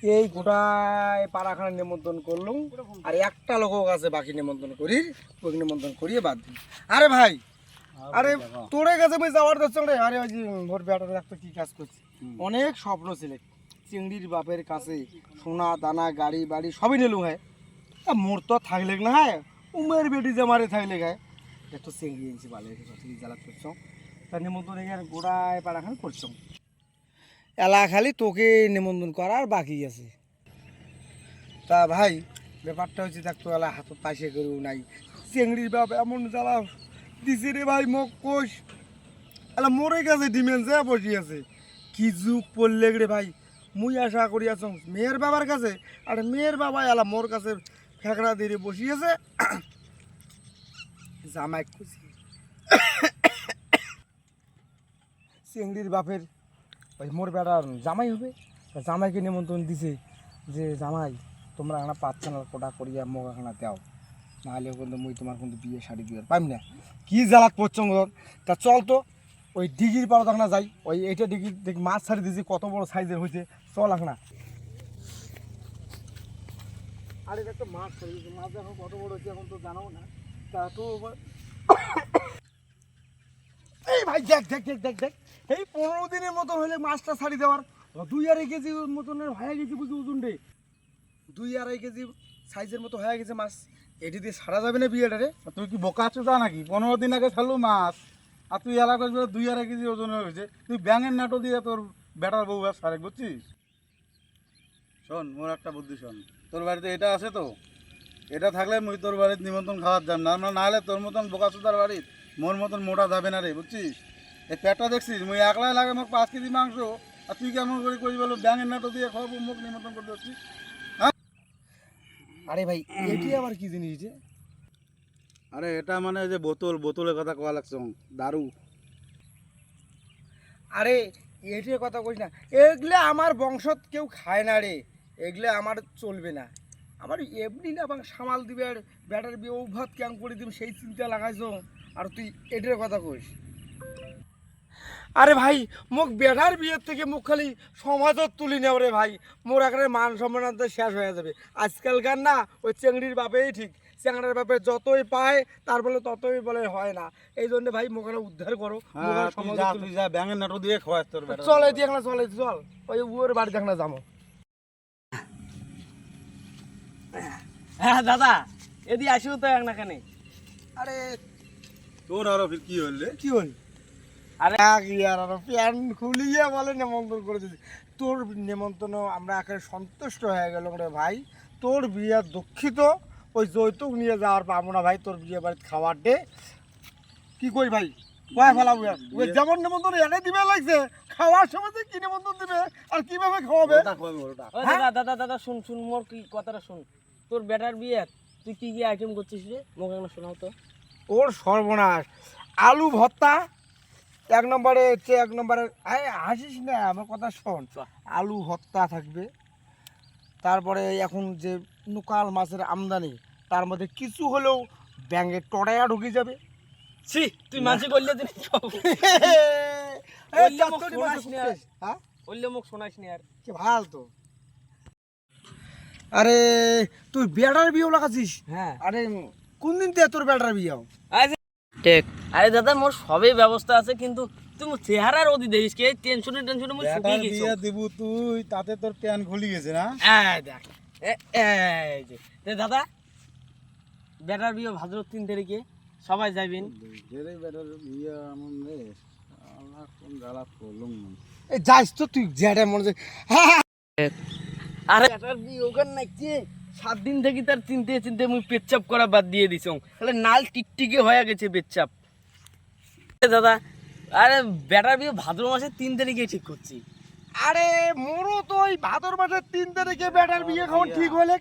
এই গোটায় পাড়াখানা নিমন্ত্রণ করলুম আর একটা লোক আছে বাকি নিমন্ত্রণ করি ওই নিমন্ত্রণ করিয়ে বাদ দিই। আরে ভাই আরে তোরে কাছে আমি যাওয়ার দরকার রে। আরে ওই যে ভোর বেটার একটা কি কাজ করছি, অনেক স্বপ্ন ছিল চিংড়ির বাপের কাছে সোনা দানা গাড়ি বাড়ি সবই নিলু হয়। মোর তো থাকলে না হয় উমের বেটি জামারে থাকলে গায়ে একটু চিংড়ি এনেছি ভালো জ্বালা করছ তার নিমন্ত্রণ এখানে গোড়ায় পাড়াখান করছ এলা খালি তোকে নিমন্ত্রণ করার বাকি আছে। তা ভাই ব্যাপারটা হচ্ছে দেখতো এলা হাত পাশে করেও নাই চিংড়ির বাপ এমন জ্বালা দিছে রে ভাই মোক কোষ এলা মোরে কাছে ডিমেন্স বসি আছে কি যুগ পড়লে রে ভাই। মুই আশা করি আছ মেয়ের বাবার কাছে আর মেয়ের বাবা এলা মোর কাছে ফেকড়া দিয়ে বসিয়েছে জামাই খুশি চিংড়ির বাপের ওই মোর বেড়ার জামাই হবে জামাইকে নিমন্ত্রণ দিছে যে জামাই তোমরা একটা পাচ্ছেন কোটা করিয়া মোক এখানে দাও নাহলে কিন্তু মুই তোমার কিন্তু বিয়ে শাড়ি দিয়ে পাইম না কি জ্বালাত পড়ছং। তা চল তো ওই ডিগির পাড়া তখন যাই ওই এইটা ডিগির দেখ মাছ ছাড়ি দিয়েছি কত বড় সাইজের হয়েছে চল এখানে। আরে একটা মাছ ছাড়ি দিয়েছি মাছ এখন কত বড় হয়েছে এখন তো জানাও না। তা তো এই ভাই দেখ দেখ দেখ দেখ দেখ এই 15 দিনের মতো হলে মাছটা ছাড়ি দেওয়ার 2-2.5 কেজি মতনের হয়ে গেছে বুঝি ওজন রে 2-2.5 কেজি সাইজের মতো হয়ে গেছে মাছ। এটি দিয়ে ছাড়া যাবে না বিয়েটা রে? তুই কি বোকা চোদা নাকি? 15 দিন আগে ছাড়লো মাছ আর তুই এলাকা 2-2.5 কেজি ওজন হয়েছে। তুই ব্যাঙের নাটো দিয়ে তোর বেটার বউ আর সারেক বুঝছিস? শোন মোর একটা বুদ্ধি শোন, তোর বাড়িতে এটা আছে তো, এটা থাকলে মুই তোর বাড়িতে নিমন্ত্রণ খাওয়ার যাম না, না হলে তোর মতন বোকা চোদার বাড়ির মোর মতন মোটা যাবে না রে বুঝছিস? এই পেটটা দেখছিস মুই একলাই লাগে মোক 5 কেজি মাংস আর তুই কেমন করে করি বলো ব্যাঙের নাটো দিয়ে খাওয়াবো মুখ নিমন্ত্রণ করতে হচ্ছিস? আরে ভাই এটি আবার কি জিনিস রে? আরে এটা মানে যে বোতলের কথা কওয়া লাগছে দারু। আরে এটির কথা কইস না, এগুলো আমার বংশত কেউ খায় না রে, এগুলো আমার চলবে না। আমার এমনি না বাং সামাল দিবে আর ব্যাটার বিয়ে ভাত ক্যাং করে দিবে সেই চিন্তা লাগাইছ আর তুই এটির কথা কইস। আরে ভাই মোক বেটার বিয়ের থেকে মুখ খালি সমাজত তুলি নেও রে ভাই, মোর একেবারে মান সম্মান শেষ হয়ে যাবে। আজকালকার না ওই চেংড়ির বাপেই ঠিক, চ্যাংড়ার বাপে যতই পায় তার বলে ততই বলে হয় না। এই জন্য ভাই মোখানে উদ্ধার করো ব্যাঙের নাটো দিয়ে খাওয়াস তোর বেটা। চলে দিয়ে চলে চল ওই ওর বাড়ি দেখ না যাবো। হ্যাঁ দাদা এদি আসিও তো এক না কেন? আরে তোর আরো কি হইলে কি হল? আরে প্যান খুলিয়ে বলে নিমন্ত্রণ করে দিচ্ছি তোর নিমন্ত্রণ আমরা একেবারে সন্তুষ্ট হয়ে গেল রে ভাই। তোর বিয়ে দুঃখিত ওই যৌতুক নিয়ে যাওয়ার পাবো না ভাই, তোর বিয়ে বাড়িতে খাবার দে কি কই ভাই কয় ফেলাবো ওই যেমন নিমন্ত্রণ এনে দিবে লাগছে খাওয়ার সময় কি নিমন্ত্রণ দিবে আর কিভাবে খাওয়াবে? দাদা দাদা দাদা শুন শুন মোর কি কথাটা শুন, তোর বেটার বিয়ে তুই কি কি আইটেম করছিস রে মোক একটা শোনাও তো। ওর সর্বনাশ আলু ভর্তা এক নম্বরে হচ্ছে, এক নম্বরে হাসিস না আমার কথা শোন, আলু ভর্তা থাকবে, তারপরে এখন যে লোকাল মাছের আমদানি তার মধ্যে কিছু হলেও ব্যাঙে টড়াইয়া ঢুকে যাবে। ছি তুই মাঝে করলে দিন বললে মুখ শোনাস নি আর কি ভাল তো। আরে তুই বেড়ার বিয়েও লাগাছিস? হ্যাঁ। আরে কোন দিন থেকে তোর বেড়ার বিয়েও? ঠিক। আরে দাদা মোর সবই ব্যবস্থা আছে কিন্তু তুমি চেহারার ওদি দেখিস কে টেনশনে মুই শুকিয়ে গেছি। বিয়ে দিব তুই তাতে তোর প্যান খুলি গেছে না? এই দেখ এই যে দাদা বেটার বিয়ে ভাদ্র 3 তারিখে সবাই যাবেন। বেটার বিয়ে এমন রে আল্লাহ কোন জ্বালা করলুম। এই যাইস তো তুই যেটা মনে যে আরে বেটার বিয়ে ওখান নাকি 7 দিন থেকে তার চিনতে চিনতে মুই পেচ্চাপ করা বাদ দিয়ে দিছং, তাহলে নাল টিকটিকে হয়ে গেছে পেচ্চাপ। দাদা আরে বেটার বিয়ে ভাদ্র মাসের 3 তারিখে ঠিক করছি। আরে মোরও তো ওই ভাদর মাসের 3 তারিখে বেটার বিয়ে খাওয়া ঠিক হলে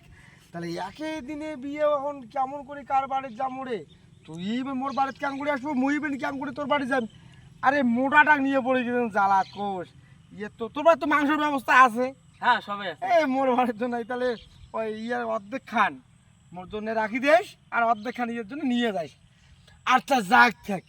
তাহলে একই দিনে বিয়ে এখন কেমন করে কার বাড়ির যাবো রে? তুই মোর বাড়িতে কেমন করে আসবো, মুই বেন কেমন করে তোর বাড়ি যাবি? আরে মোটাটা নিয়ে পড়ে গেছেন জ্বালা কোষ ইয়ে তো তোর বাড়ি তো মাংসের ব্যবস্থা আছে? হ্যাঁ সবাই আছে। এই মোর বাড়ির জন্য তাহলে ওই ইয়ার অর্ধেক খান মোর জন্য রাখি দিস আর অর্ধেক খান ইয়ের জন্য নিয়ে যাস। আচ্ছা যাক থাক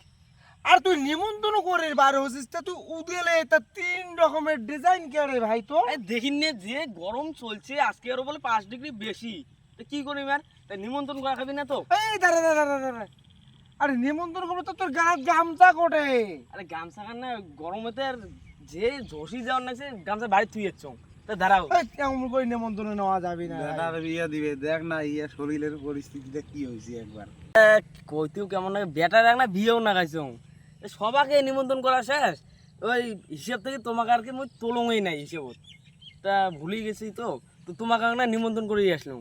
আর তুই নিমন্ত্রণ করে বার হচ্ছিস তা তুই উদেলে তা 3 রকমের ডিজাইন কে রে ভাই তো? দেখিন নে যে গরম চলছে আজকে আরো বলে 5 ডিগ্রি বেশি, তো কি করি ম্যান, তা নিমন্ত্রণ করা খাবি না তো? এই দাঁড়া দাঁড়া দাঁড়া দাঁড়া, আরে নিমন্ত্রণ করবো তো তোর গামছা কোটে? আরে গামছা খান না, গরমেতে আর যে ঝসি যাওয়ার নাকি গামছা বাড়ি তুই এসছ, তা দাঁড়াও। এই কেমন করে নিমন্ত্রণ নেওয়া যাবে না? বেটার বিয়ে দিবে, দেখ না ইয়া শরীরের পরিস্থিতিটা কি হয়েছে একবার। কইতেও কেমন লাগে, বেটার এক না বিয়েও না খাইছ, সবাকে নিমন্ত্রণ করা শেষ, ওই হিসেব থেকে তোমাকে আর কি মই তোলঙই নাই হিসেবত, তা ভুলে গেছি তো, তো তোমাকে না নিমন্ত্রণ করেই আসলাম।